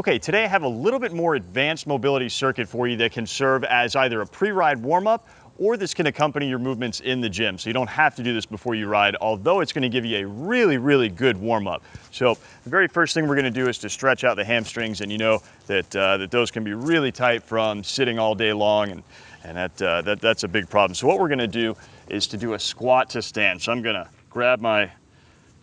Okay, today I have a little bit more advanced mobility circuit for you that can serve as either a pre-ride warm-up or this can accompany your movements in the gym. So you don't have to do this before you ride, although it's going to give you a really, really good warm-up. So the very first thing we're going to do is to stretch out the hamstrings, and you know that, that those can be really tight from sitting all day long, and that's a big problem. So what we're going to do is to do a squat to stand. So I'm going to grab my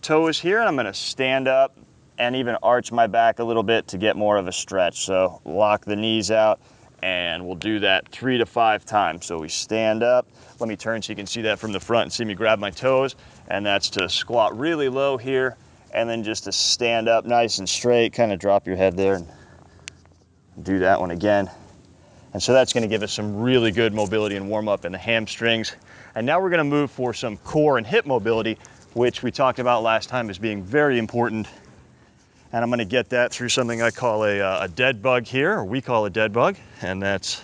toes here and I'm going to stand up and even arch my back a little bit to get more of a stretch. So lock the knees out, and we'll do that 3 to 5 times. So we stand up. Let me turn so you can see that from the front and see me grab my toes. And that's to squat really low here, and then just to stand up nice and straight, kind of drop your head there and do that one again. And so that's going to give us some really good mobility and warm up in the hamstrings. And now we're going to move for some core and hip mobility, which we talked about last time as being very important. And I'm going to get that through something I call a dead bug here, or we call a dead bug, and that's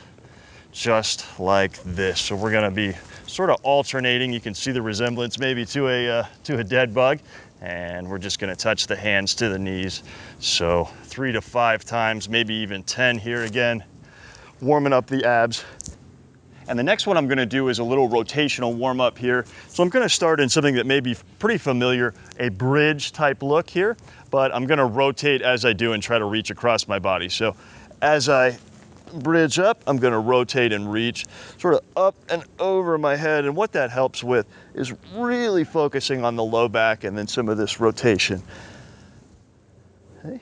just like this. So we're going to be sort of alternating. You can see the resemblance maybe to a dead bug, and we're just going to touch the hands to the knees. So 3 to 5 times, maybe even 10 here again, warming up the abs. And the next one I'm going to do is a little rotational warm up here. So I'm going to start in something that may be pretty familiar, a bridge type look here, but I'm going to rotate as I do and try to reach across my body. So as I bridge up, I'm going to rotate and reach sort of up and over my head. And what that helps with is really focusing on the low back and then some of this rotation. Okay.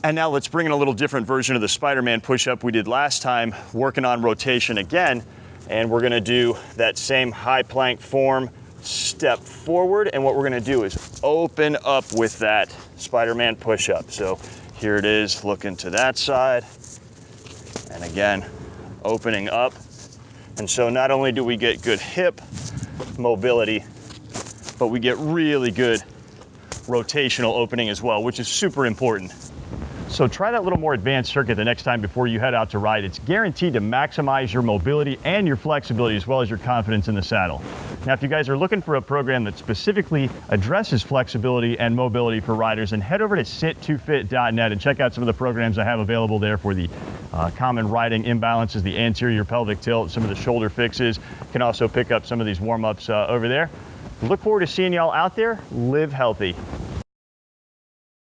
And now let's bring in a little different version of the Spiderman push-up we did last time, working on rotation again. And we're gonna do that same high plank form, step forward. And what we're gonna do is open up with that Spiderman push-up. So here it is, looking to that side. And again, opening up. And so not only do we get good hip mobility, but we get really good rotational opening as well, which is super important. So try that little more advanced circuit the next time before you head out to ride. It's guaranteed to maximize your mobility and your flexibility as well as your confidence in the saddle. Now, if you guys are looking for a program that specifically addresses flexibility and mobility for riders, then head over to sit2fit.net and check out some of the programs I have available there for the common riding imbalances, the anterior pelvic tilt, some of the shoulder fixes. You can also pick up some of these warm-ups over there. Look forward to seeing y'all out there. Live healthy.